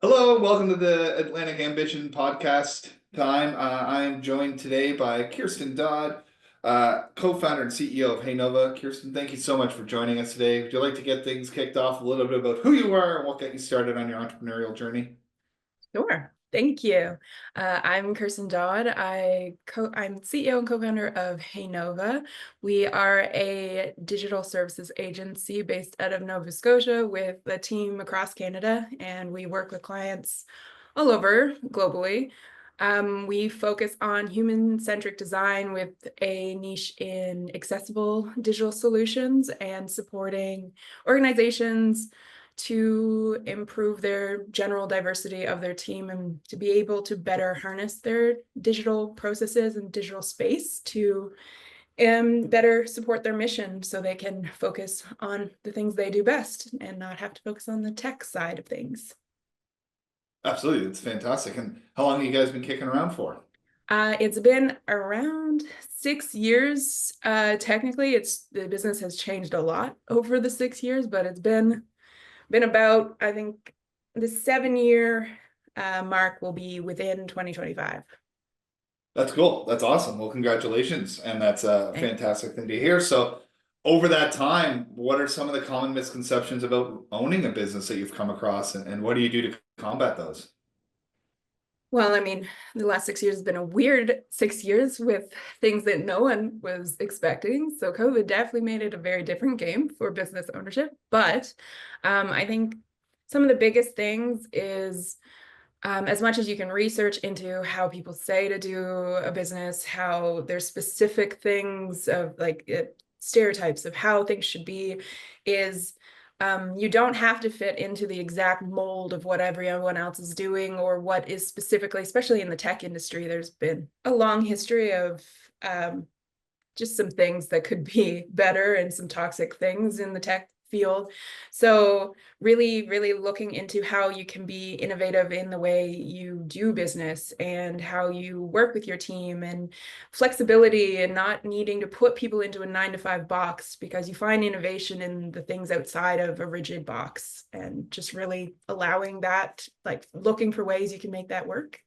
Hello, welcome to the Atlantic Ambition podcast time. I'm joined today by Kirsten Dodd, co-founder and CEO of Hey Nova. Kirsten, thank you so much for joining us today. Would you like to get things kicked off a little bit about who you are and what got you started on your entrepreneurial journey? Sure. Thank you. I'm Kirsten Dodd. I'm CEO and co-founder of Hey Nova. We are a digital services agency based out of Nova Scotia with a team across Canada, and we work with clients all over globally. We focus on human-centric design with a niche in accessible digital solutions and supporting organizations to improve their general diversity of their team and to be able to better harness their digital processes and digital space to better support their mission so they can focus on the things they do best and not have to focus on the tech side of things. Absolutely, it's fantastic. And how long have you guys been kicking around for? It's been around 6 years. Technically, the business has changed a lot over the 6 years, but it's been about, I think, the 7 year mark will be within 2025. That's cool. That's awesome. Well, congratulations. And that's a Thanks. fantastic thing to hear. So, over that time, what are some of the common misconceptions about owning a business that you've come across, and what do you do to combat those? Well, I mean, the last 6 years has been a weird 6 years with things that no one was expecting. So COVID definitely made it a very different game for business ownership. But I think some of the biggest things is as much as you can research into how people say to do a business, how there's specific things of like stereotypes of how things should be, is you don't have to fit into the exact mold of what everyone else is doing or what is specifically, especially in the tech industry, there's been a long history of just some things that could be better and some toxic things in the tech field. So really looking into how you can be innovative in the way you do business and how you work with your team, and flexibility and not needing to put people into a 9 to 5 box, because you find innovation in the things outside of a rigid box, and just really allowing that, like looking for ways you can make that work.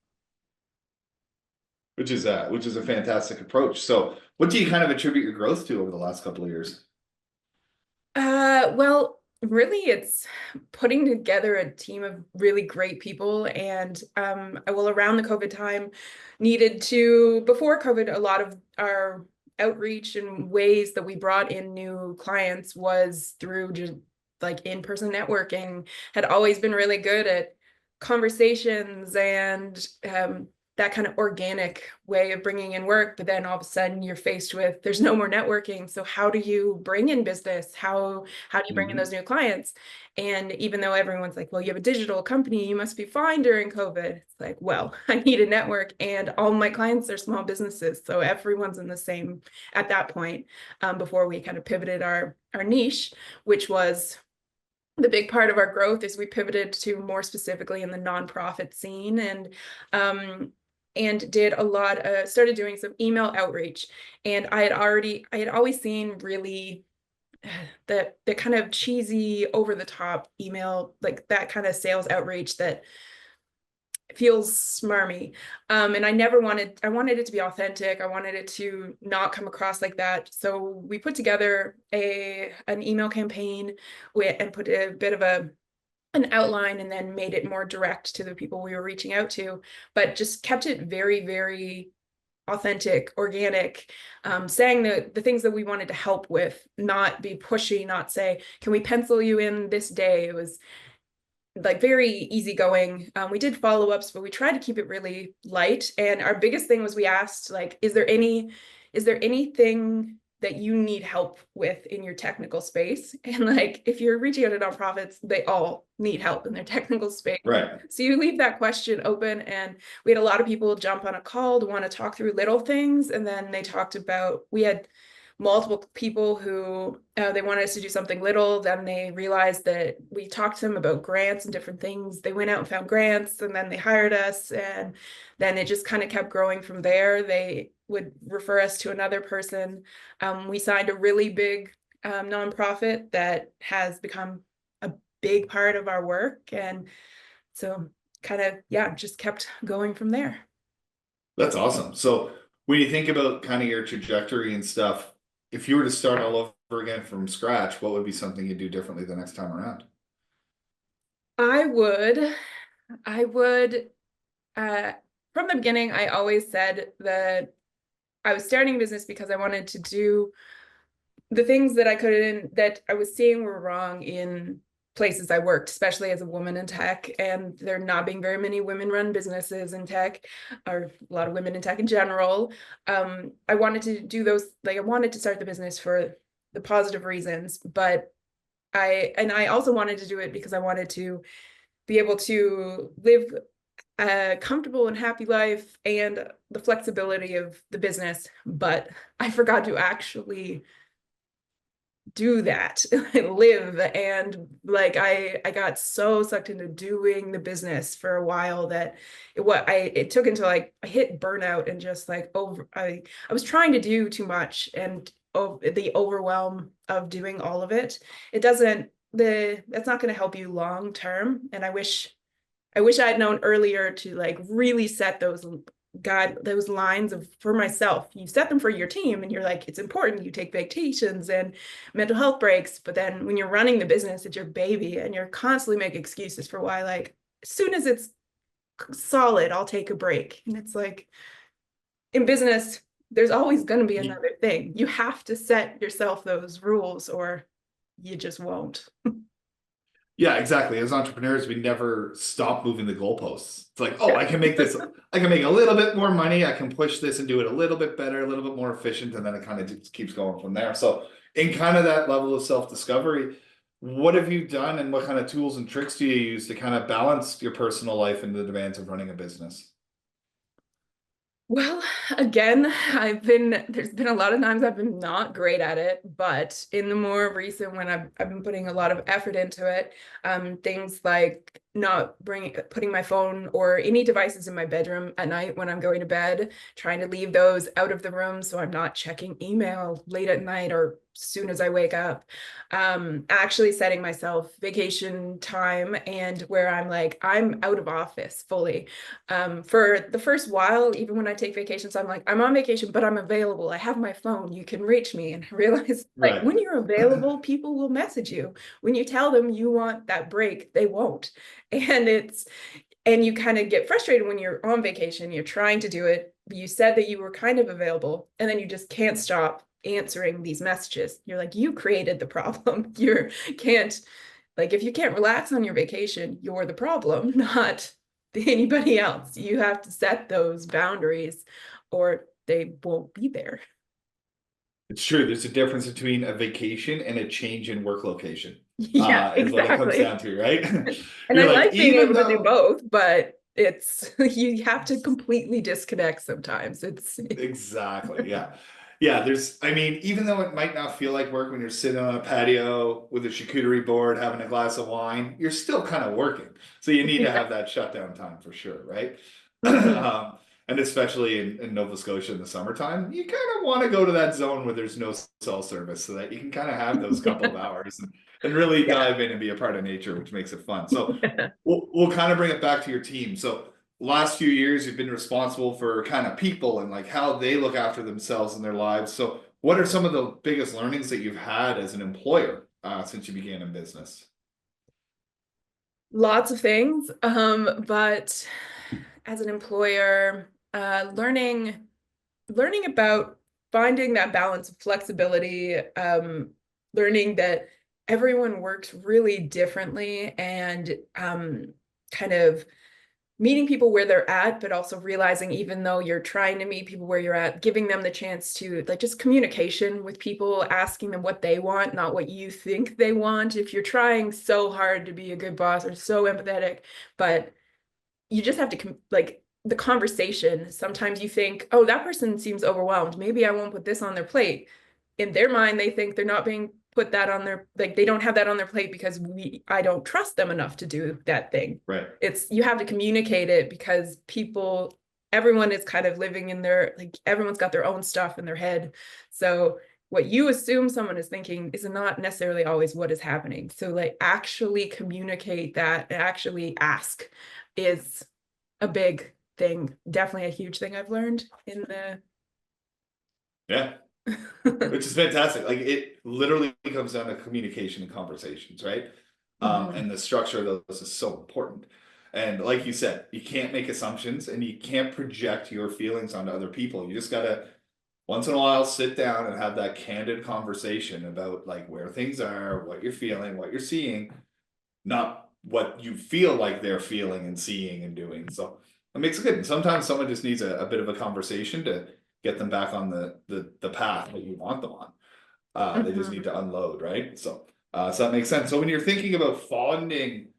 Which is a fantastic approach. So, what do you kind of attribute your growth to over the last couple of years? Well, really, it's putting together a team of really great people. And around the COVID time, before COVID, a lot of our outreach and ways that we brought in new clients was through just like in-person networking. Had always been really good at conversations and that kind of organic way of bringing in work. But then all of a sudden you're faced with, there's no more networking. So how do you bring in business? How do you bring in those Mhm. new clients? And even though everyone's like, well, you have a digital company, you must be fine during COVID. It's like, well, I need a network, and all my clients are small businesses. So everyone's in the same at that point, before we kind of pivoted our niche, which was the big part of our growth, is we pivoted to more specifically in the nonprofit scene, and did a lot started doing some email outreach. And I had always seen really the kind of cheesy, over the top email, like that kind of sales outreach that feels smarmy. And I wanted it to be authentic. I wanted it to not come across like that. So we put together an email campaign and put a bit of an outline, and then made it more direct to the people we were reaching out to, but just kept it very authentic, organic, saying the things that we wanted to help with, not be pushy, not say, can we pencil you in this day? It was like very easygoing. We did follow-ups, but we tried to keep it really light. And our biggest thing was, we asked, like, is there anything that you need help with in your technical space? And like, if you're reaching out to nonprofits, they all need help in their technical space. Right. So you leave that question open, and we had a lot of people jump on a call to want to talk through little things. And then we had multiple people who they wanted us to do something little. Then they realized that we talked to them about grants and different things. They went out and found grants, and then they hired us. And then it just kind of kept growing from there. They would refer us to another person. We signed a really big nonprofit that has become a big part of our work. And so kind of, yeah, just kept going from there. That's awesome. So when you think about kind of your trajectory and stuff, if you were to start all over again from scratch, what would be something you'd do differently the next time around? I would, I would, uh, from the beginning, I always said that I was starting a business because I wanted to do the things that I couldn't, that I was seeing were wrong in places I worked, especially as a woman in tech, and there not being very many women-run businesses in tech, or a lot of women in tech in general. I wanted to do those, like I wanted to start the business for the positive reasons, but I also wanted to do it because I wanted to be able to live a comfortable and happy life and the flexibility of the business, but I forgot to actually do that live, and like I got so sucked into doing the business for a while that it took until I hit burnout and just like I was trying to do too much, and the overwhelm of doing all of it, that's not going to help you long term. And I wish I had known earlier to like really set those lines of for myself. You set them for your team and you're like, it's important. You take vacations and mental health breaks. But then when you're running the business, it's your baby and you're constantly making excuses for why, like, as soon as it's solid, I'll take a break. And it's like in business, there's always going to be another thing. You have to set yourself those rules or you just won't. Yeah, exactly. As entrepreneurs, we never stop moving the goalposts. It's like, oh, Yeah. I can make this, I can make a little bit more money. I can push this and do it a little bit better, a little bit more efficient. And then it kind of just keeps going from there. So in kind of that level of self-discovery, what have you done and what kind of tools and tricks do you use to kind of balance your personal life and the demands of running a business? Well, again, there's been a lot of times I've been not great at it, but in the more recent when I've been putting a lot of effort into it, things like not putting my phone or any devices in my bedroom at night when I'm going to bed, trying to leave those out of the room so I'm not checking email late at night or soon as I wake up. Actually setting myself vacation time and where I'm like, I'm out of office fully. For the first while, even when I take vacations, I'm like, I'm on vacation, but I'm available. I have my phone. You can reach me. And I realize like Right. when you're available, people will message you. When you tell them you want that break, they won't. And and you kind of get frustrated when you're on vacation, you're trying to do it. You said that you were kind of available, and then you just can't stop answering these messages. You're like, you created the problem. You can't, like, if you can't relax on your vacation, you're the problem, not anybody else. You have to set those boundaries or they won't be there. It's true. There's a difference between a vacation and a change in work location, Yeah, is what it comes exactly. down to, right? And I You're like, like being even able to do though both, but it's you have to completely disconnect sometimes. It's exactly. Yeah. Yeah. I mean, even though it might not feel like work when you're sitting on a patio with a charcuterie board, having a glass of wine, you're still kind of working. So you need to yeah. have that shutdown time for sure. Right. Mhm. And especially in Nova Scotia in the summertime, you kind of want to go to that zone where there's no cell service so that you can kind of have those couple of hours and really Yeah. dive in and be a part of nature, which makes it fun. So Yeah. we'll kind of bring it back to your team. So last few years you've been responsible for kind of people and like how they look after themselves in their lives. So what are some of the biggest learnings that you've had as an employer since you began in business? Lots of things. But as an employer, learning about finding that balance of flexibility, learning that everyone works really differently, and kind of meeting people where they're at, but also realizing even though you're trying to meet people where you're at, giving them the chance to like just communication with people, asking them what they want, not what you think they want. If you're trying so hard to be a good boss or so empathetic, but you just have to like the conversation. Sometimes you think, oh, that person seems overwhelmed. Maybe I won't put this on their plate. In their mind, they think they're not being put that on their, like they don't have that on their plate because I don't trust them enough to do that thing. Right. It's you have to communicate it because everyone is kind of living in their, like everyone's got their own stuff in their head. So what you assume someone is thinking is not necessarily always what is happening. So like actually communicate that and actually ask is a big thing, definitely a huge thing I've learned in Yeah, the which is fantastic. Like it literally comes down to communication and conversations, right? Mhm. And the structure of those is so important. And like you said, you can't make assumptions and you can't project your feelings onto other people. You just gotta once in a while sit down and have that candid conversation about like where things are, what you're feeling, what you're seeing, not what you feel like they're feeling and seeing and doing. So it makes it good. And sometimes someone just needs a bit of a conversation to get them back on the path that you want them on. They just need Mhm. to unload, right? So that makes sense. So when you're thinking about fonding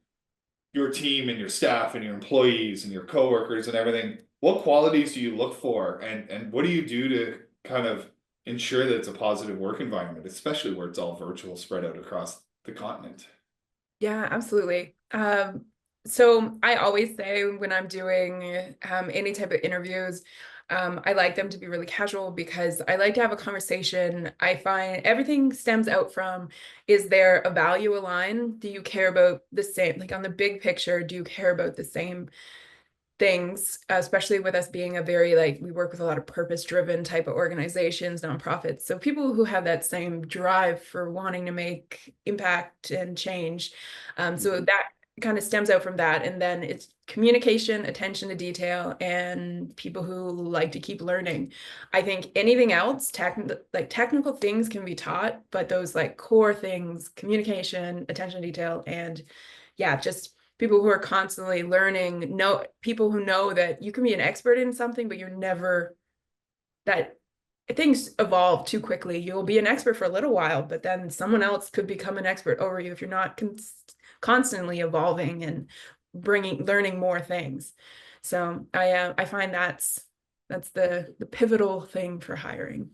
your team and your staff and your employees and your coworkers and everything, what qualities do you look for and what do you do to kind of ensure that it's a positive work environment, especially where it's all virtual spread out across the continent? Yeah, absolutely. So I always say when I'm doing any type of interviews, I like them to be really casual because I like to have a conversation. I find everything stems out from, is there a value aligned? Do you care about the same, like on the big picture, do you care about the same things, especially with us being a very like we work with a lot of purpose-driven type of organizations, nonprofits. So people who have that same drive for wanting to make impact and change. So that kind of stems out from that. And then it's communication, attention to detail, and people who like to keep learning. I think anything else, like technical things can be taught, but those like core things, communication, attention to detail, and yeah, just people who are constantly learning, know people who know that you can be an expert in something, but you're never that things evolve too quickly. You'll be an expert for a little while, but then someone else could become an expert over you if you're not constantly evolving and learning more things. So I find that's the pivotal thing for hiring.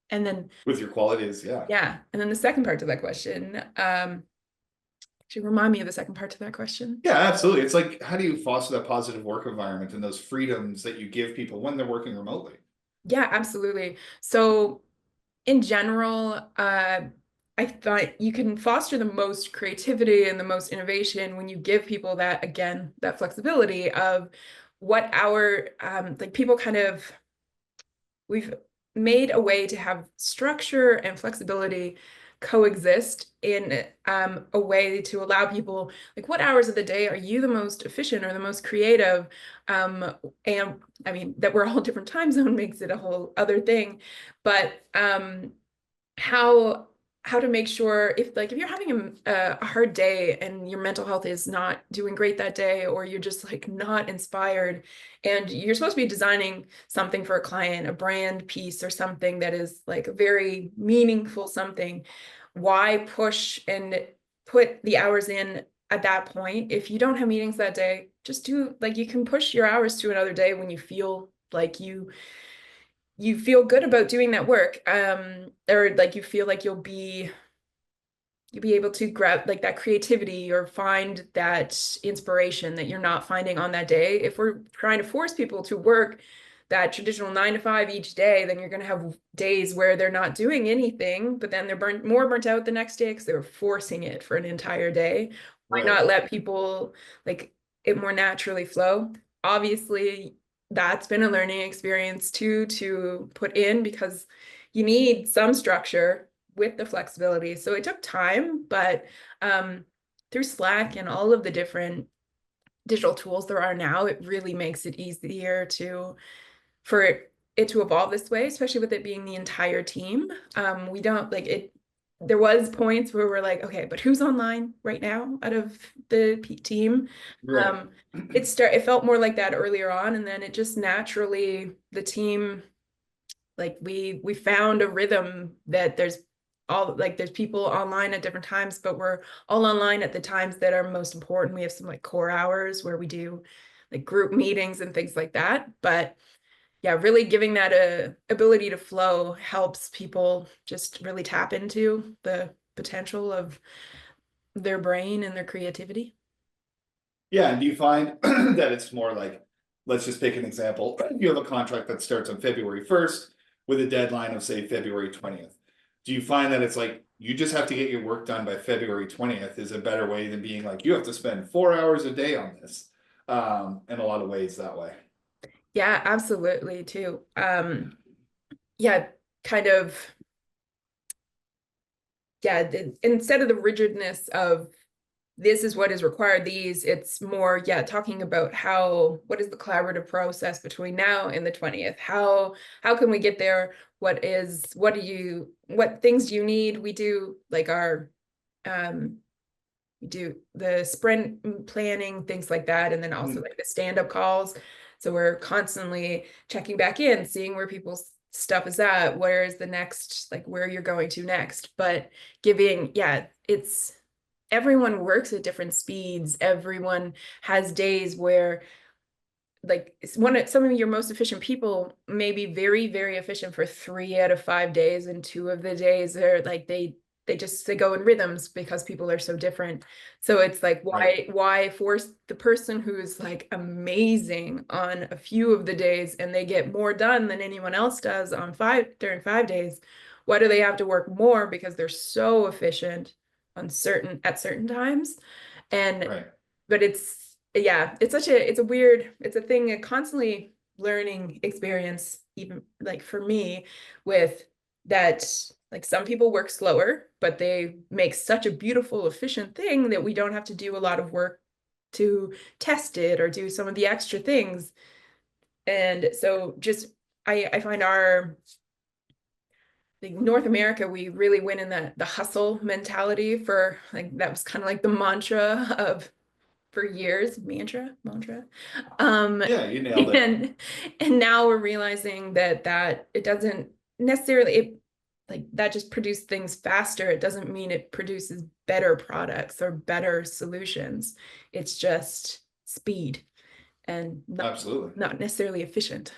And then With your qualities, yeah. yeah, and then the second part to that question, should you remind me of the second part to that question? Yeah, absolutely. It's like, how do you foster that positive work environment and those freedoms that you give people when they're working remotely? Yeah, absolutely. So in general, I thought you can foster the most creativity and the most innovation when you give people that, again, that flexibility of what our like people kind of we've made a way to have structure and flexibility coexist in a way to allow people like what hours of the day are you the most efficient or the most creative, and I mean that we're all different time zone makes it a whole other thing, but how how to make sure if you're having a hard day and your mental health is not doing great that day, or you're just like not inspired and you're supposed to be designing something for a client, a brand piece or something that is like a very meaningful something, why push and put the hours in at that point? If you don't have meetings that day, just do like you can push your hours to another day when you feel like you feel good about doing that work, or like you feel like you'll be able to grab like that creativity or find that inspiration that you're not finding on that day. If we're trying to force people to work that traditional 9 to 5 each day, then you're going to have days where they're not doing anything, but then they're more burnt out the next day because they were forcing it for an entire day. Why Right. not let people like it more naturally flow? Obviously, that's been a learning experience too to put in because you need some structure with the flexibility. So it took time, but through Slack and all of the different digital tools there are now, it really makes it easier for it to evolve this way, especially with it being the entire team. We don't like it. There was points where we're like, okay, but who's online right now out of the team? Right. Um, it felt more like that earlier on, and then it just naturally the team like we found a rhythm that there's people online at different times, but we're all online at the times that are most important. We have some like core hours where we do like group meetings and things like that, but yeah, really giving that a ability to flow helps people just really tap into the potential of their brain and their creativity. Yeah, and do you find that it's more like, let's just pick an example. You have a contract that starts on February 1st with a deadline of say February 20th. Do you find that it's like you just have to get your work done by February 20th is a better way than being like you have to spend 4 hours a day on this? in a lot of ways that way. Yeah, absolutely too. Yeah, kind of, yeah, instead of the rigidness of this is what is required, it's more, yeah, talking about what is the collaborative process between now and the 20th? How can we get there? What things do you need? We do like we do the sprint planning, things like that, and then also like the stand-up calls. So we're constantly checking back in, seeing where people's stuff is at, where is the next, like where you're going to next. But it's everyone works at different speeds. Everyone has days where like some of your most efficient people may be very, very efficient for 3 out of 5 days, and 2 of the days are like they go in rhythms because people are so different. So it's like why force the person who's like amazing on a few of the days and they get more done than anyone else does on during 5 days? Why do they have to work more because they're so efficient at certain times? And but it's a thing, a constantly learning experience, even like for me, with that, like some people work slower, but they make such a beautiful, efficient thing that we don't have to do a lot of work to test it or do some of the extra things. And so just I find like North America, we really win in the hustle mentality. For like that was kind of like the mantra of for years, mantra. Yeah, you nailed it. And now we're realizing that it doesn't necessarily like that just produce things faster. It doesn't mean it produces better products or better solutions. It's just speed and Absolutely. not necessarily efficient.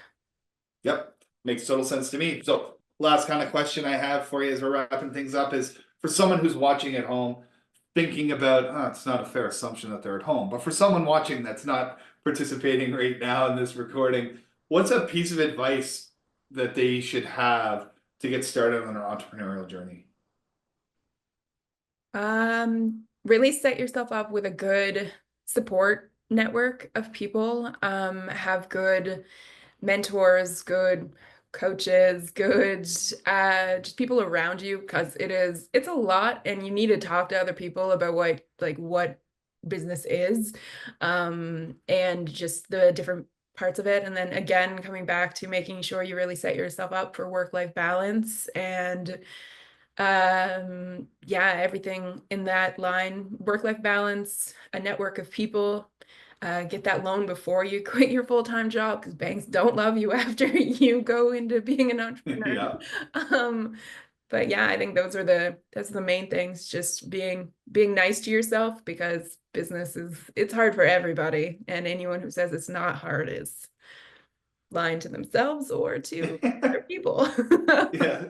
Yep. Makes total sense to me. So last kind of question I have for you as we're wrapping things up is for someone who's watching at home, thinking about, it's not a fair assumption that they're at home, but for someone watching that's not participating right now in this recording, what's a piece of advice that they should have to get started on their entrepreneurial journey? Really set yourself up with a good support network of people. Have good mentors, good coaches, good just people around you, because it's a lot and you need to talk to other people about what business is, and just the different parts of it. And then again, coming back to making sure you really set yourself up for work-life balance and yeah, everything in that line, work-life balance, a network of people. Get that loan before you quit your full-time job, because banks don't love you after you go into being an entrepreneur. Yeah. Um, but yeah, I think that's the main things, just being nice to yourself, because it's hard for everybody, and anyone who says it's not hard is lying to themselves or to other people. Yeah.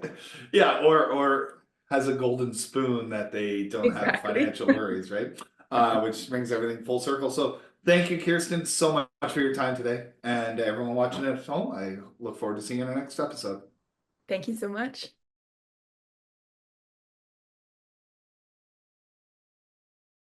Yeah. Or has a golden spoon that they don't have Exactly. financial worries, right? Which brings everything full circle. So thank you, Kirsten, so much for your time today. And everyone watching at home, I look forward to seeing you in our next episode. Thank you so much.